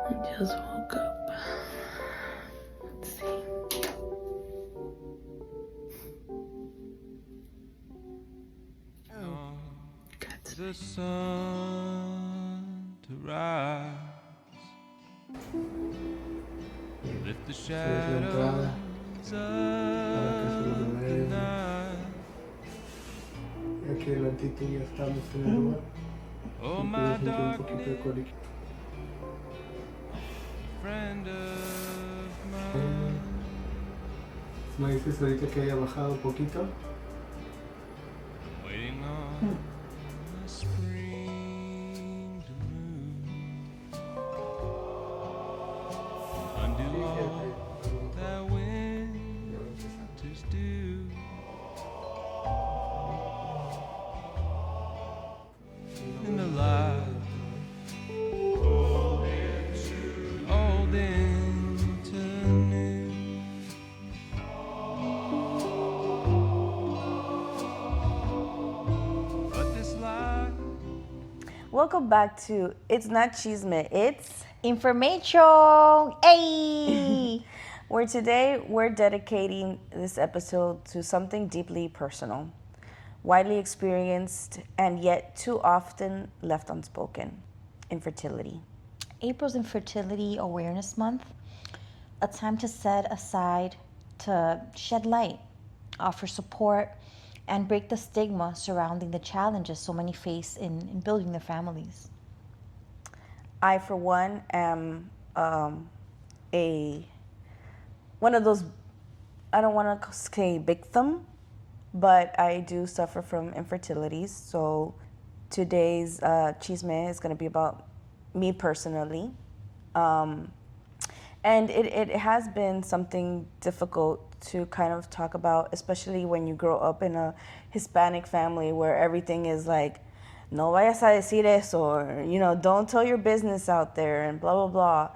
I just woke up. Let's see. Got the sun to rise, lift the shadows of the night. Ya que el ratito ya estamos en el lugar. Oh, my darkness, friend of mine. Me dices ahorita que haya bajado un poquito. Waiting on the spring to move, undo all that winters do. In the light, old into new. But this life. Welcome back to It's Not Chismé, it's Information! Hey! where today we're dedicating this episode to something deeply personal, widely experienced, and yet too often left unspoken: infertility. April's Infertility Awareness Month, a time to set aside to shed light, offer support, and break the stigma surrounding the challenges so many face in building their families. I, for one, am one of those, I don't want to say victim, but I do suffer from infertility. So today's Chisme is going to be about me personally. And it has been something difficult to kind of talk about, especially when you grow up in a Hispanic family where everything is like, no vayas a decir eso, or, don't tell your business out there, and blah, blah, blah.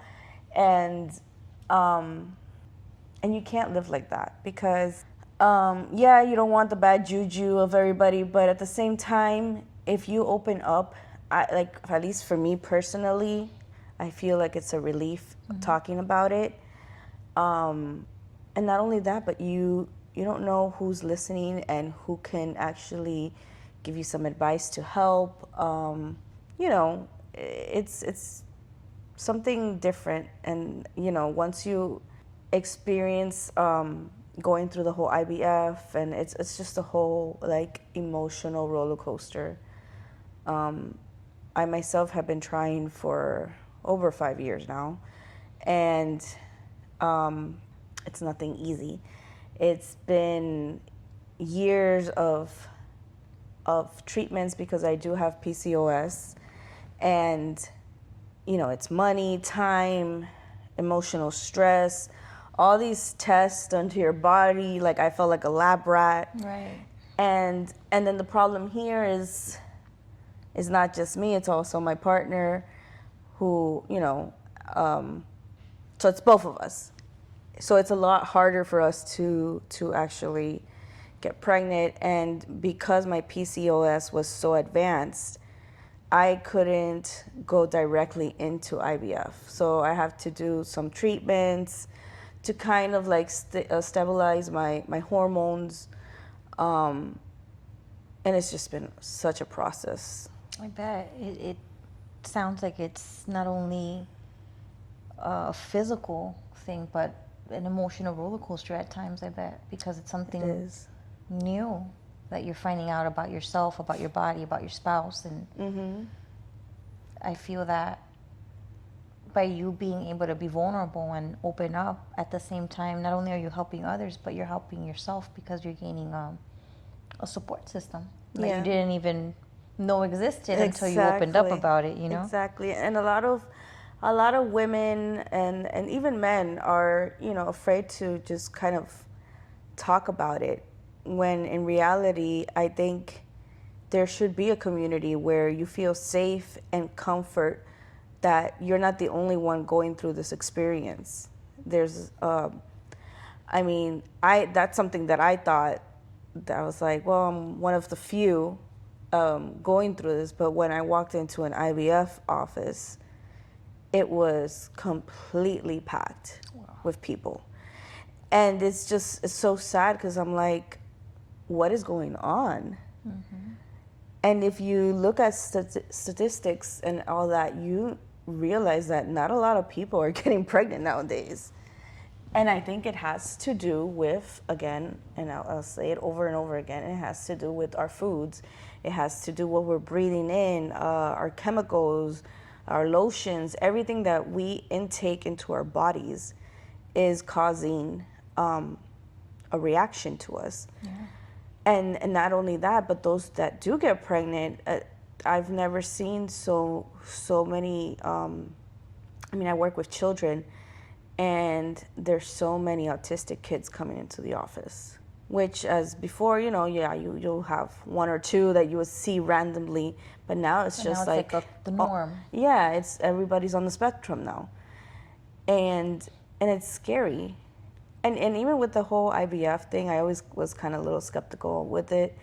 And you can't live like that because, yeah, you don't want the bad juju of everybody, but at the same time, if you open up, at least for me personally, I feel like it's a relief talking about it. And not only that, but you don't know who's listening and who can actually give you some advice to help. It's something different. And, once you experience going through the whole IVF, and it's just a whole like emotional roller coaster. I myself have been trying for over 5 years now, and it's nothing easy. It's been years of treatments because I do have PCOS, and it's money, time, emotional stress, all these tests done to your body. Like, I felt like a lab rat. Right. And then the problem here is not just me, it's also my partner who, so it's both of us. So it's a lot harder for us to actually get pregnant. And because my PCOS was so advanced, I couldn't go directly into IVF. So I have to do some treatments to kind of like stabilize my hormones. And it's just been such a process. I bet. It sounds like it's not only a physical thing, but an emotional roller coaster at times, I bet, because it's something new that you're finding out about yourself, about your body, about your spouse. And I feel that by you being able to be vulnerable and open up at the same time, not only are you helping others, but you're helping yourself because you're gaining a support system that you didn't even know existed until you opened up about it, Exactly. And a lot of women and even men are, afraid to just kind of talk about it, when in reality, I think there should be a community where you feel safe and comfort that you're not the only one going through this experience. There's, that's something that I thought, that I was like, well, I'm one of the few going through this. But when I walked into an IVF office, it was completely packed with people. And it's so sad because I'm like, what is going on? And if you look at statistics and all that, you realize that not a lot of people are getting pregnant nowadays. And I think it has to do with, again, and I'll say it over and over again, it has to do with our foods. It has to do what we're breathing in, our chemicals, our lotions, everything that we intake into our bodies is causing a reaction to us. Yeah. And not only that, but those that do get pregnant, I've never seen so many, I mean, I work with children, and there's so many autistic kids coming into the office, which as before, you know, you'll have one or two that you would see randomly, but now it's just like the norm. Yeah, it's everybody's on the spectrum now. And it's scary. And even with the whole IVF thing, I always was kind of a little skeptical with it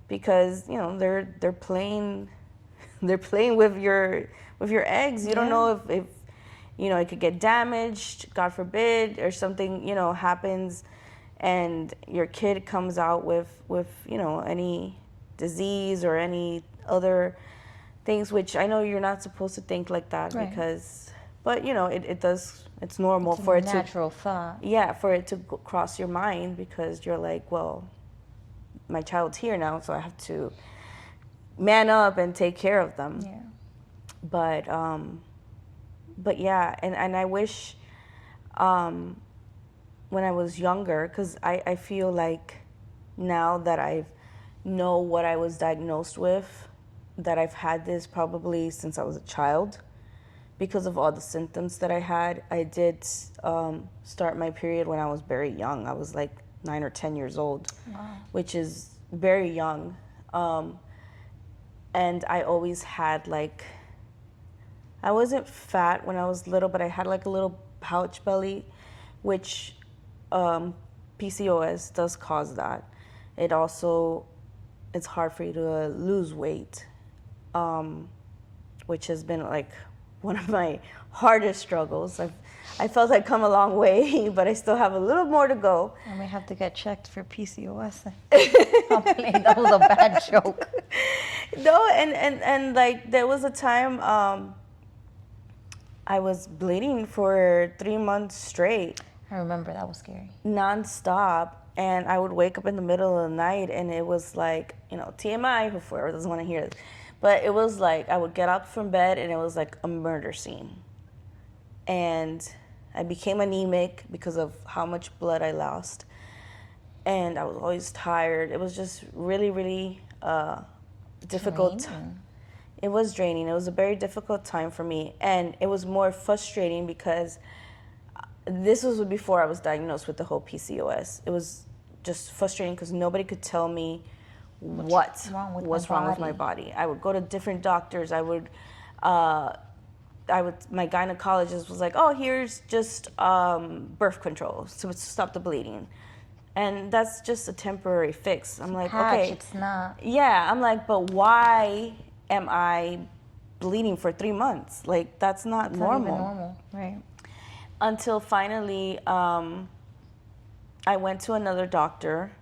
because, you know, they're playing with your eggs. You don't know if you know, it could get damaged, God forbid, or something, you know, happens and your kid comes out with, you know, any disease or any other things, which I know you're not supposed to think like that because, but, you know, it does, it's normal for it to. Natural thought. Yeah, for it to cross your mind because you're like, well, my child's here now, so I have to man up and take care of them. Yeah. But yeah, and I wish when I was younger, because I feel like now that I know what I was diagnosed with, that I've had this probably since I was a child because of all the symptoms that I had. I did start my period when I was very young. I was like 9 or 10 years old, which is very young. And I always had like, I wasn't fat when I was little, but I had like a little pouch belly, which PCOS does cause that. It also, it's hard for you to lose weight, which has been like one of my hardest struggles. I felt I'd come a long way, but I still have a little more to go. And we have to get checked for PCOS. That was a bad joke. No, and like there was a time I was bleeding for 3 months straight. I remember, that was scary. Nonstop. And I would wake up in the middle of the night and it was like, you know, TMI, whoever doesn't want to hear this. But it was like, I would get up from bed and it was like a murder scene. And I became anemic because of how much blood I lost. And I was always tired. It was just really, really difficult. It was draining. It was a very difficult time for me. And it was more frustrating because this was before I was diagnosed with the whole PCOS. It was just frustrating because nobody could tell me what's wrong with my body. I would go to different doctors. My gynecologist was like, oh, here's just birth control to stop the bleeding. And that's just a temporary fix. I'm like, okay. It's not. Yeah, I'm like, but why am I bleeding for 3 months? Like, that's not normal. Not even normal, right. Until finally, I went to another doctor,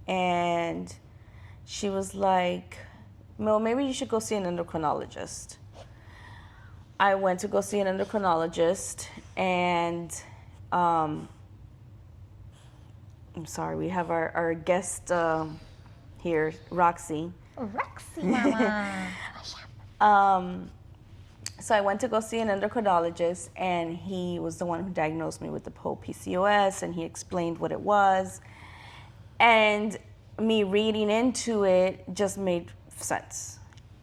and she was like, well, maybe you should go see an endocrinologist. I went to go see an endocrinologist, and I'm sorry, we have our guest here, Roxy. Roxy, mama. So I went to go see an endocrinologist, and he was the one who diagnosed me with the whole PCOS, and he explained what it was. And me reading into it just made sense.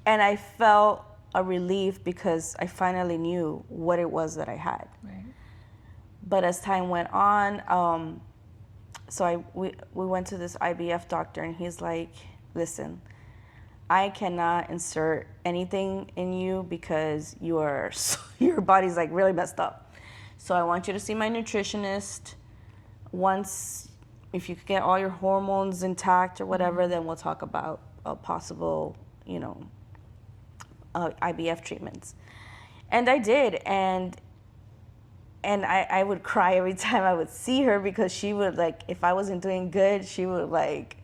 And I felt a relief because I finally knew what it was that I had. Right. But as time went on, we went to this IVF doctor, and he's like, listen, I cannot insert anything in you because your body's like really messed up. So I want you to see my nutritionist. Once, if you could get all your hormones intact or whatever, then we'll talk about a possible, IVF treatments. And I did, and I would cry every time I would see her, because she would, like, if I wasn't doing good, she was like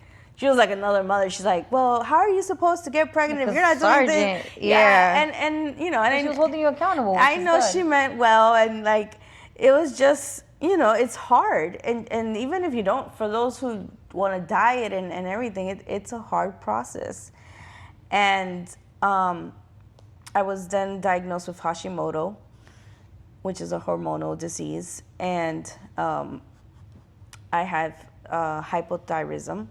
another mother. She's like, well, how are you supposed to get pregnant if you're not doing this? Yeah. And you know, and she was holding you accountable. I know she meant well, and like, it was just, you know, it's hard, and even if you don't, for those who want to diet and everything, it's a hard process. And I was then diagnosed with Hashimoto, which is a hormonal disease, and I had hypothyroidism,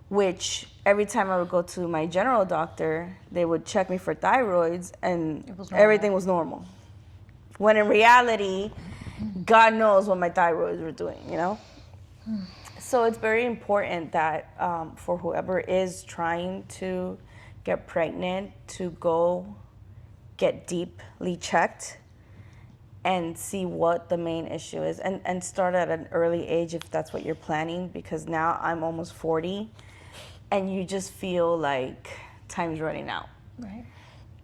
which every time I would go to my general doctor, they would check me for thyroids, and everything was normal. When in reality, God knows what my thyroids were doing, you know? So it's very important that for whoever is trying to get pregnant, to go get deeply checked and see what the main issue is, and start at an early age if that's what you're planning, because now I'm almost 40, and you just feel like time's running out. Right.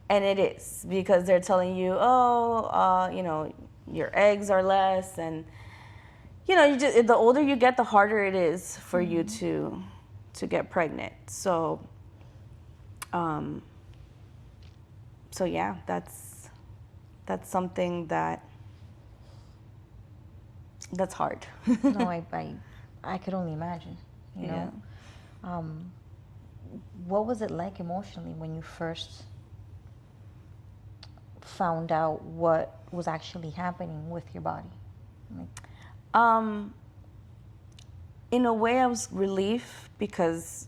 And it is, because they're telling you, you know, your eggs are less, and you know, the older you get, the harder it is for you to get pregnant. So yeah, that's something that's hard. No, I could only imagine, you know. What was it like emotionally when you first found out what was actually happening with your body? In a way, I was relieved, because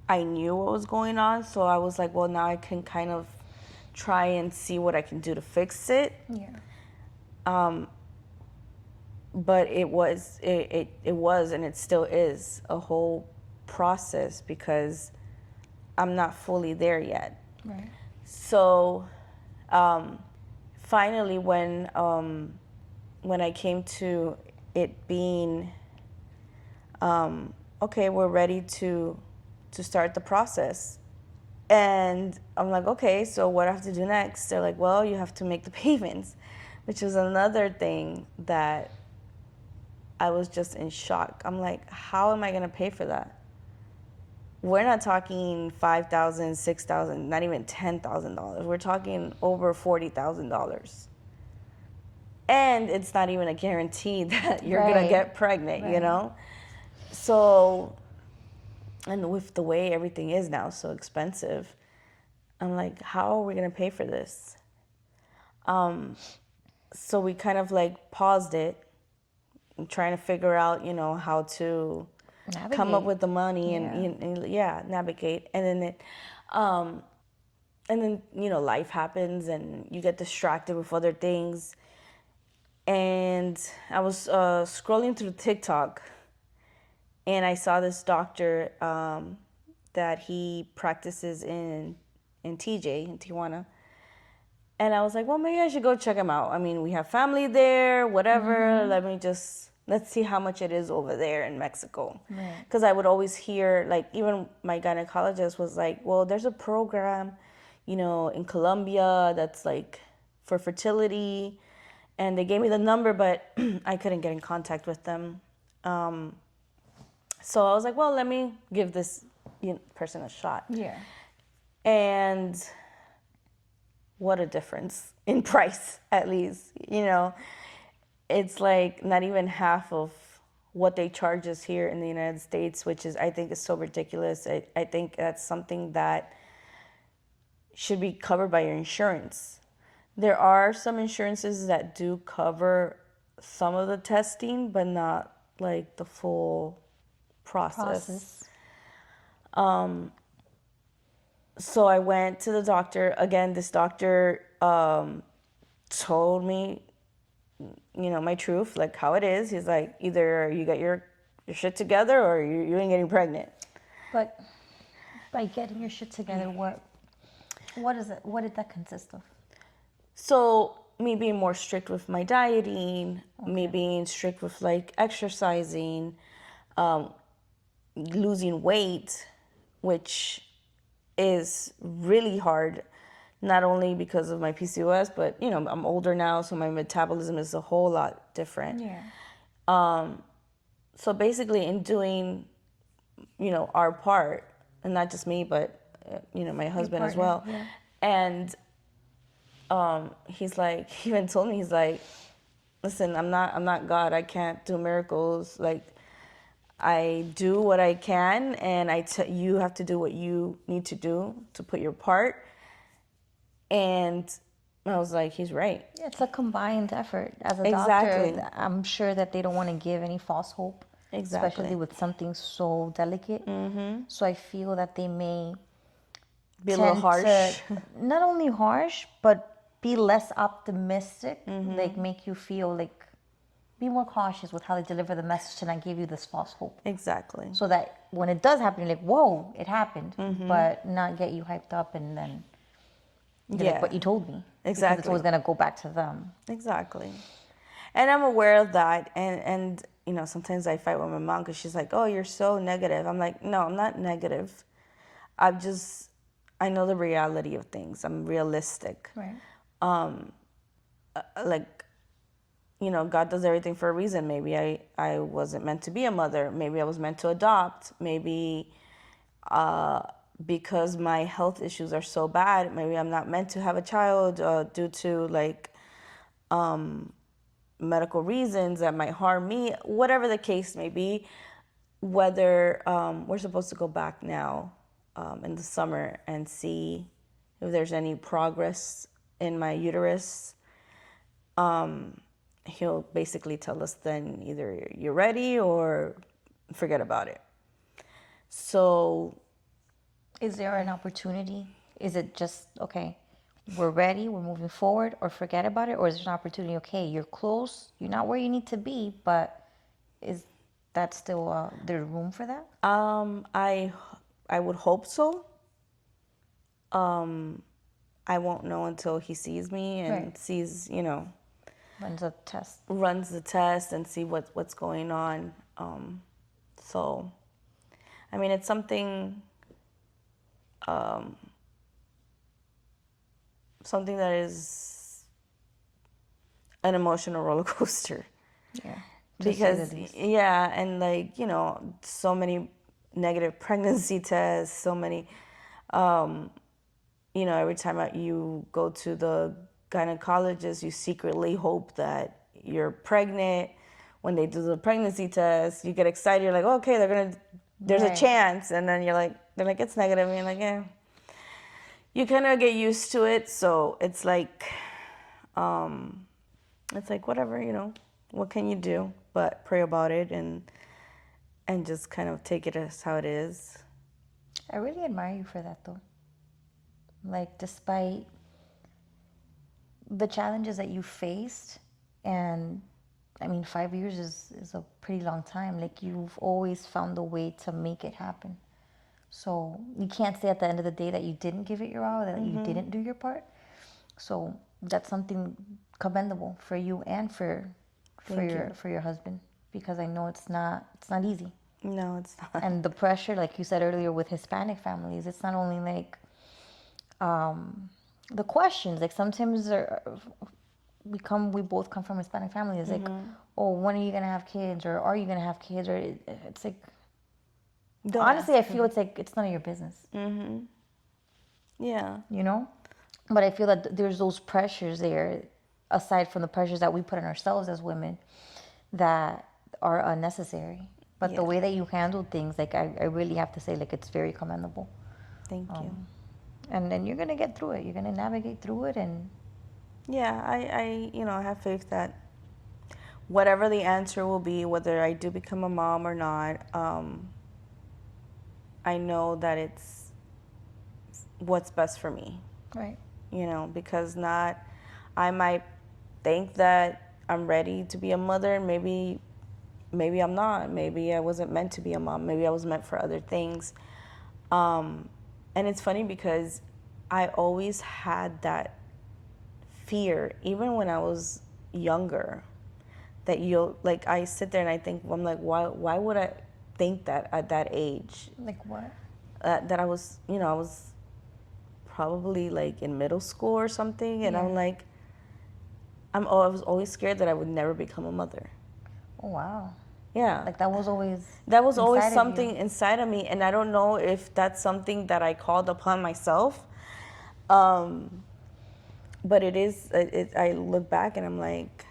I knew what was going on. So I was like, well, now I can kind of try and see what I can do to fix it. Yeah. But it was, and it still is a whole process, because I'm not fully there yet. Right. So finally, when I came to it being, okay, we're ready to start the process. And I'm like, okay, so what do I have to do next? They're like, well, you have to make the payments, which was another thing that I was just in shock. I'm like, how am I going to pay for that? We're not talking $5,000, $6,000, not even $10,000. We're talking over $40,000. And it's not even a guarantee that you're going to get pregnant, you know? So, and with the way everything is now so expensive, I'm like, how are we going to pay for this? So we kind of like paused it, and trying to figure out, you know, how to come up with the money and navigate. And then you know, life happens and you get distracted with other things. And I was scrolling through TikTok, and I saw this doctor that he practices in TJ, in Tijuana. And I was like, well, maybe I should go check him out. I mean, we have family there, whatever. Let's see how much it is over there in Mexico. Because I would always hear, like, even my gynecologist was like, well, there's a program, you know, in Colombia that's like for fertility. And they gave me the number, but I couldn't get in contact with them. So I was like, well, let me give this person a shot. Yeah. And what a difference in price, at least. You know, it's like not even half of what they charge us here in the United States, which is, I think, is so ridiculous. I think that's something that should be covered by your insurance. There are some insurances that do cover some of the testing, but not like the full process. So I went to the doctor. Again, this doctor told me, you know, my truth, like how it is. He's like, either you get your shit together or you ain't getting pregnant. But by getting your shit together, what is it? What did that consist of? So me being more strict with my dieting, me being strict with like exercising, losing weight, which is really hard not only because of my PCOS, but you know, I'm older now, so my metabolism is a whole lot different. Yeah. So basically, in doing, you know, our part, and not just me, but you know, my husband as well, yeah. and he's like, he even told me, he's like, listen, I'm not God. I can't do miracles. Like, I do what I can, and you have to do what you need to do to put your part. And I was like, he's right. Yeah, it's a combined effort. As a Exactly. doctor, I'm sure that they don't want to give any false hope, Exactly. especially with something so delicate. So I feel that they may Be a little harsh. not only harsh, but be less optimistic, like make you feel like, be more cautious with how they deliver the message to not give you this false hope. Exactly. So that when it does happen, you're like, whoa, it happened, but not get you hyped up and then you're like, but you told me. Exactly. Because it's always going to go back to them. Exactly. And I'm aware of that. And you know, sometimes I fight with my mom because she's like, oh, you're so negative. I'm like, no, I'm not negative. I know the reality of things. I'm realistic. Right. Like, you know, God does everything for a reason. Maybe I wasn't meant to be a mother. Maybe I was meant to adopt. Maybe because my health issues are so bad, maybe I'm not meant to have a child due to like medical reasons that might harm me. Whatever the case may be, whether we're supposed to go back now in the summer and see if there's any progress in my uterus. He'll basically tell us then either you're ready or forget about it. So, is there an opportunity? Is it just, okay, we're ready, we're moving forward, or forget about it? Or is there an opportunity, okay, you're close, you're not where you need to be, but is that still, there's room for that? I would hope so. I won't know until he sees me and sees, you know, Runs the test and see what's going on. So, I mean, it's something that is an emotional roller coaster. Yeah. Because, yeah, and like, you know, so many negative pregnancy tests, so many, you know, every time you go to the gynecologist, you secretly hope that you're pregnant. When they do the pregnancy test, you get excited. You're like, okay, there's a chance. And then they're like, it's negative. And you're like, yeah. You kind of get used to it. So it's like, whatever, you know, what can you do? But pray about it and just kind of take it as how it is. I really admire you for that, though. Like, despite the challenges that you faced, and I mean, 5 years is a pretty long time. Like, you've always found a way to make it happen. So you can't say at the end of the day that you didn't give it your all, that you didn't do your part. So that's something commendable for you and for your husband, because I know it's not easy. No, it's not. And the pressure, like you said earlier, with Hispanic families, it's not only like the questions. Like, sometimes we both come from Hispanic families. Like, oh, when are you gonna have kids, or are you gonna have kids, or it's like, honestly, I feel it's like it's none of your business. Yeah. You know, but I feel that there's those pressures there, aside from the pressures that we put on ourselves as women, that are unnecessary. But the way that you handle things, like, I really have to say, like, it's very commendable. Thank you. And then you're gonna get through it. You're gonna navigate through it, and yeah, I have faith that whatever the answer will be, whether I do become a mom or not, I know that it's what's best for me. Right. You know, because I might think that I'm ready to be a mother, and maybe I'm not. Maybe I wasn't meant to be a mom. Maybe I was meant for other things. And it's funny because I always had that fear, even when I was younger, that I sit there and I think, I'm like, why would I think that at that age? Like what? That I was probably like in middle school or something, and Yeah. I'm like, I was always scared that I would never become a mother. Oh, wow. Yeah. Like that was always always inside of something you. inside of me, and I don't know if that's something that I called upon myself. But it is. I look back and I'm like,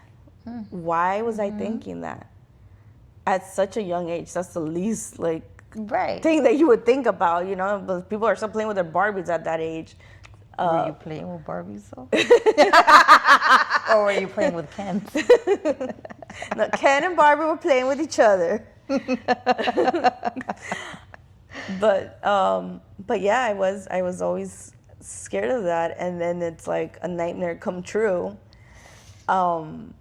why was I thinking that at such a young age? That's the least like Right. thing that you would think about, you know. But people are still playing with their Barbies at that age. Were you playing with Barbies though? Or were you playing with Kens? No, Ken and Barbie were playing with each other. But yeah, I was always scared of that, and then it's like a nightmare come true. But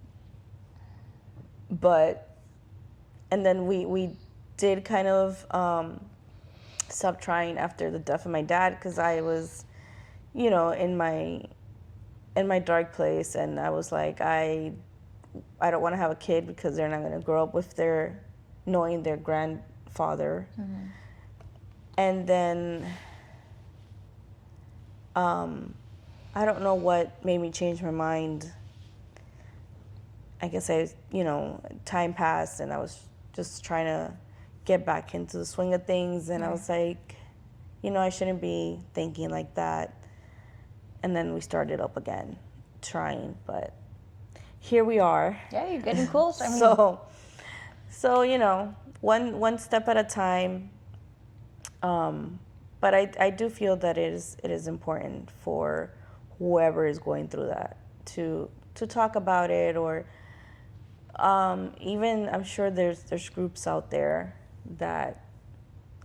and then we did kind of stop trying after the death of my dad, because I was, you know, in my dark place, and I was like, I don't want to have a kid because they're not going to grow up with knowing their grandfather. Mm-hmm. And then I don't know what made me change my mind. I guess time passed, and I was just trying to get back into the swing of things, and I was like, I shouldn't be thinking like that. And then we started up again, trying, but here we are. Yeah, you're getting close. I mean, so one step at a time. But I do feel that it is important for whoever is going through that to talk about it, or even I'm sure there's groups out there that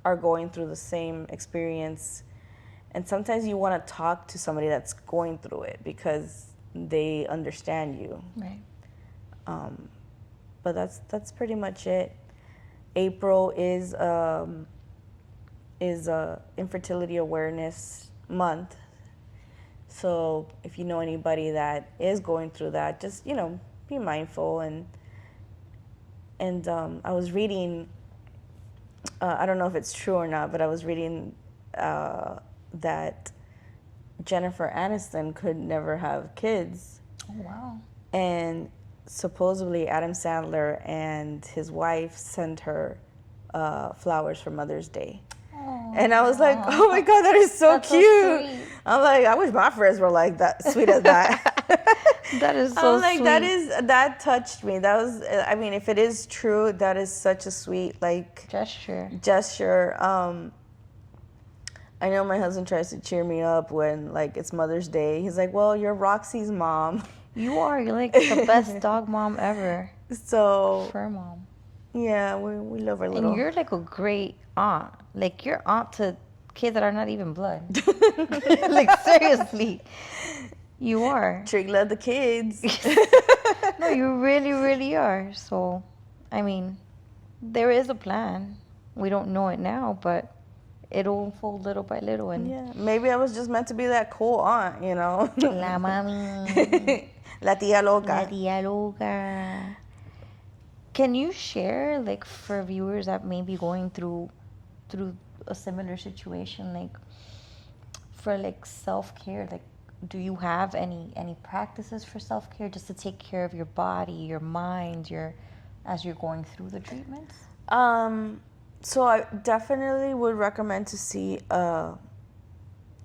are going through the same experience, and sometimes you want to talk to somebody that's going through it because they understand you. Right. But that's pretty much it. April is Infertility Awareness Month. So if you know anybody that is going through that, just be mindful. And I was reading, I don't know if it's true or not, but I was reading that Jennifer Aniston could never have kids. Oh, wow. And supposedly Adam Sandler and his wife sent her flowers for Mother's Day. Aww. And I was like, oh my God, that is so cute. So sweet. I'm like, I wish my friends were like that, sweet as that. That is so I'm like, sweet. that touched me. That was, I mean, if it is true, that is such a sweet, gesture. I know my husband tries to cheer me up when, it's Mother's Day. He's like, well, you're Roxy's mom. You are. You're like the best dog mom ever. So. Fur mom. Yeah, we love our little. And you're like a great aunt. Like, you're aunt to kids that are not even blood. Seriously. You are. Trick love the kids. No, you really, really are. So, I mean, there is a plan. We don't know it now, but it'll unfold little by little. And yeah, maybe I was just meant to be that cool aunt, La mami. La tía loca. La tía loca. Can you share, for viewers that may be going through a similar situation, for self-care, do you have any practices for self-care just to take care of your body, your mind, as you're going through the treatments? So I definitely would recommend to see a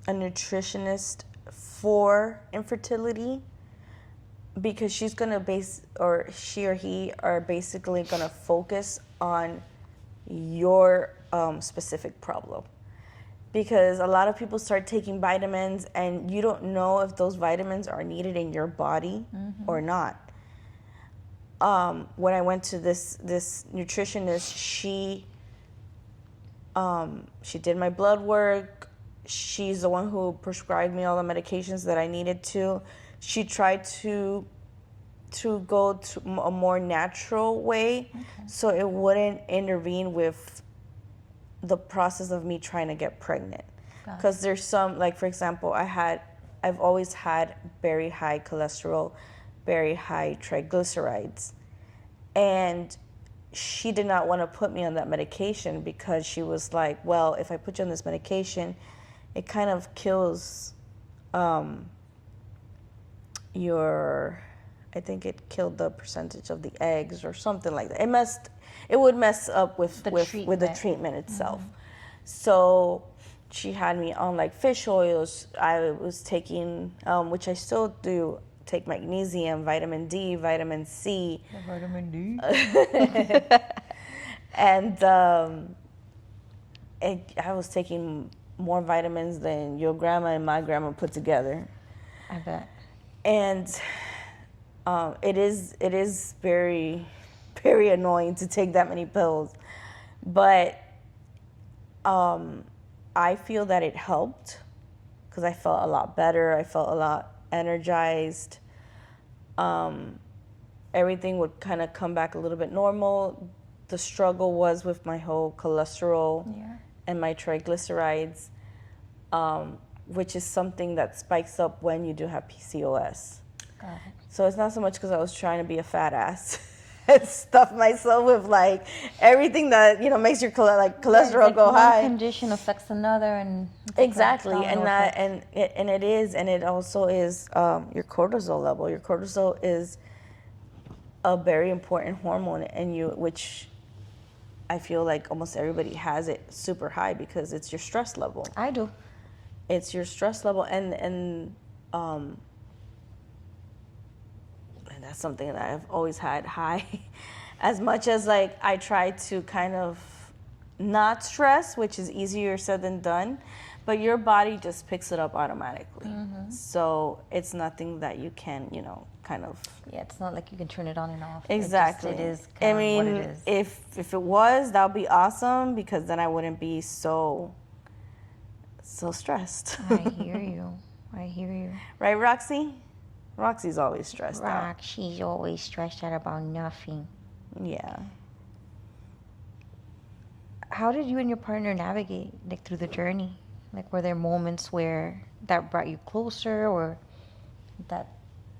nutritionist for infertility, because she's gonna she or he are basically gonna focus on your specific problem. Because a lot of people start taking vitamins and you don't know if those vitamins are needed in your body or not. When I went to this nutritionist, she did my blood work. She's the one who prescribed me all the medications that I needed to. She tried to go to a more natural way, so it wouldn't intervene with the process of me trying to get pregnant. Because there's some, for example, I've always had very high cholesterol, very high triglycerides, and she did not want to put me on that medication because she was like, well, if I put you on this medication, it kind of kills your, I think it killed the percentage of the eggs or something like that. It would mess up with the treatment itself. So she had me on like fish oils. I was taking, which I still do, take magnesium, vitamin D, vitamin C. Vitamin D. And I was taking more vitamins than your grandma and my grandma put together. I bet. And it is very, very annoying to take that many pills. But I feel that it helped because I felt a lot better. I felt a lot energized. Everything would kind of come back a little bit normal. The struggle was with my whole cholesterol and my triglycerides, which is something that spikes up when you do have PCOS. Got it. So it's not so much because I was trying to be a fat ass and stuff myself with like everything that makes your cholesterol go high. One condition affects another, and exactly, and it also is your cortisol level. Your cortisol is a very important hormone in you, which I feel like almost everybody has it super high because it's your stress level. I do. It's your stress level, and that's something that I've always had high. As much as like I try to kind of not stress, which is easier said than done, but your body just picks it up automatically. So it's nothing that you can, kind of. Yeah, it's not like you can turn it on and off. Exactly. It is kind of what it is. If it was, that would be awesome because then I wouldn't be so stressed. I hear you. Right, Roxy? Roxy's always stressed out. She's always stressed out about nothing. Yeah. How did you and your partner navigate through the journey? Like, were there moments where that brought you closer, or that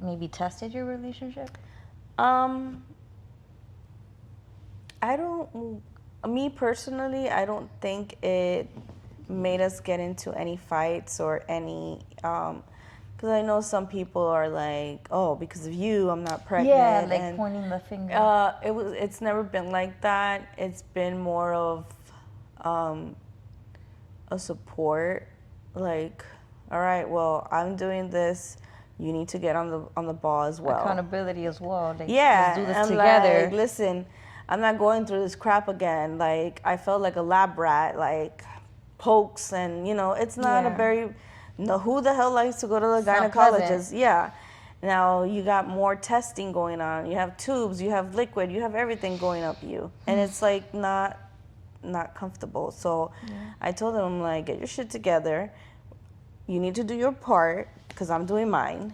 maybe tested your relationship? Me personally, I don't think it made us get into any fights or any, because I know some people are like, oh, because of you, I'm not pregnant. Yeah, like pointing the finger. It's never been like that. It's been more of a support, like, all right, well, I'm doing this. You need to get on the ball as well. Accountability as well. Like, yeah, let's do this I'm together. like, listen, I'm not going through this crap again. Like, I felt like a lab rat, like pokes, and it's not a very. No, who the hell likes to go to the gynecologist? Yeah. Now you got more testing going on. You have tubes, you have liquid, you have everything going up you, and it's like not comfortable. So I told him, I'm like, get your shit together. You need to do your part because I'm doing mine.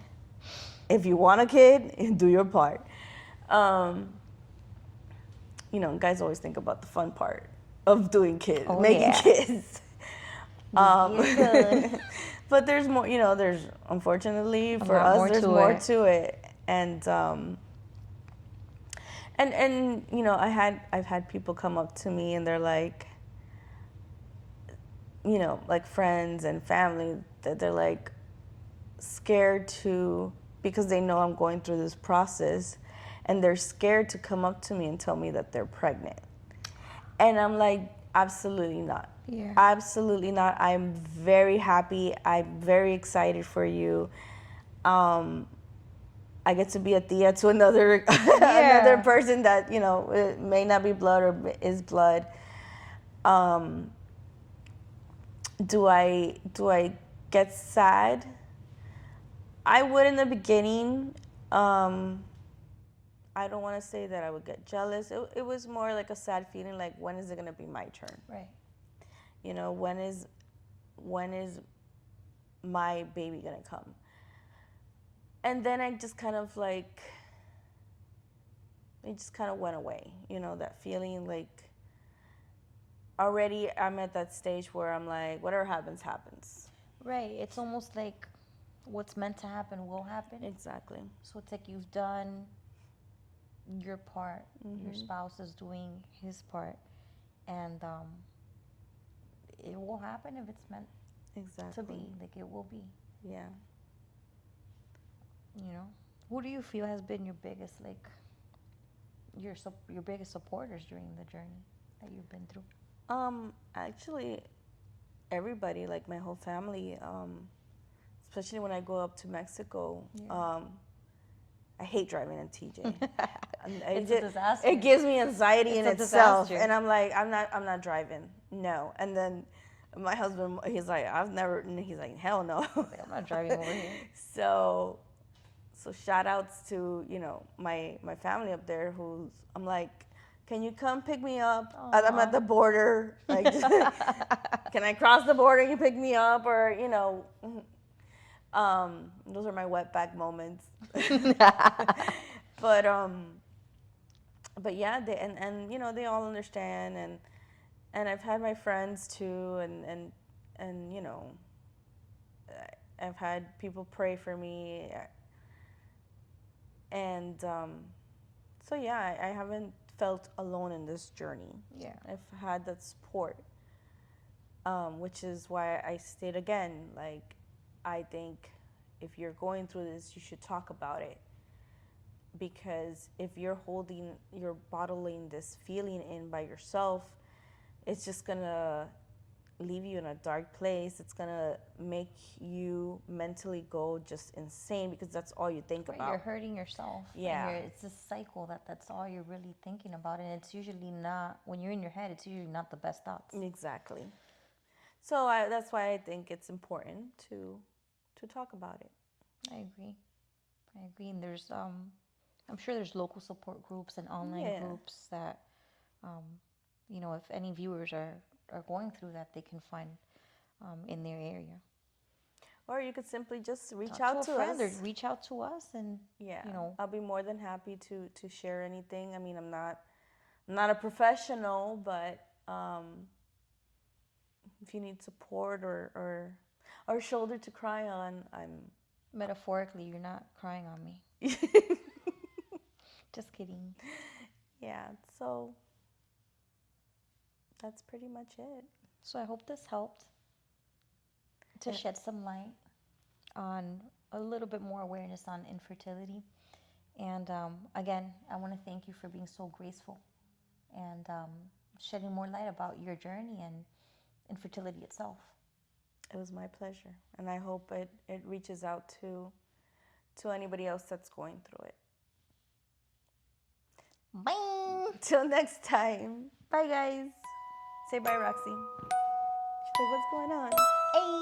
If you want a kid, do your part. Guys always think about the fun part of doing kids, making kids. But there's more, there's, unfortunately for us, there's more to it. And I've had people come up to me and they're like, like friends and family, that they're like scared to, because they know I'm going through this process, and they're scared to come up to me and tell me that they're pregnant. And I'm like, absolutely not. Yeah. Absolutely not. I'm very happy. I'm very excited for you. I get to be a tia to another another person that, it may not be blood or is blood. Do I get sad? I would in the beginning. I don't want to say that I would get jealous. It was more like a sad feeling, like, when is it going to be my turn? Right. When is my baby going to come? And then I just kind of like, it just kind of went away. That feeling, like, already I'm at that stage where I'm like, whatever happens, happens. Right. It's almost like what's meant to happen will happen. Exactly. So it's like you've done your part. Your spouse is doing his part. And it will happen if it's meant to be. Like, it will be. Yeah. You know, who do you feel has been your biggest, like, your biggest supporters during the journey that you've been through? Actually, everybody, like my whole family, especially when I go up to Mexico. Yeah. I hate driving in TJ. It's a disaster. It gives me anxiety in a itself, disaster. and I'm like, I'm not driving. No. And then my husband, he's like, he's like, hell no. I'm not driving over here. So shout outs to, my family up there I'm like, can you come pick me up? I'm at the border. Like, can I cross the border and you pick me up? Or, those are my wetback moments. But yeah, they all understand, and I've had my friends too, and I've had people pray for me, and so yeah, I haven't felt alone in this journey. Yeah. I've had that support, which is why I state again, like, I think if you're going through this, you should talk about it. Because if you're bottling this feeling in by yourself, it's just gonna leave you in a dark place. It's gonna make you mentally go just insane, because that's all you think about. You're hurting yourself. Yeah. And it's this cycle that's all you're really thinking about. And it's usually not, when you're in your head, it's usually not the best thoughts. Exactly. So that's why I think it's important to talk about it. I agree. And there's, I'm sure there's local support groups and online groups that, if any viewers are going through that, they can find in their area. Or you could simply just reach Talk out to to a friend us. or reach out to us, and I'll be more than happy to share anything. I mean, I'm not a professional, but if you need support or a shoulder to cry on, I'm... Metaphorically, you're not crying on me. Just kidding. Yeah, so that's pretty much it. So I hope this helped to shed some light on a little bit more awareness on infertility. And again, I want to thank you for being so graceful and shedding more light about your journey and infertility itself. It was my pleasure, and I hope it reaches out to anybody else that's going through it. Bye! Till next time. Bye, guys. Say bye, Roxy. She's like, what's going on? Hey!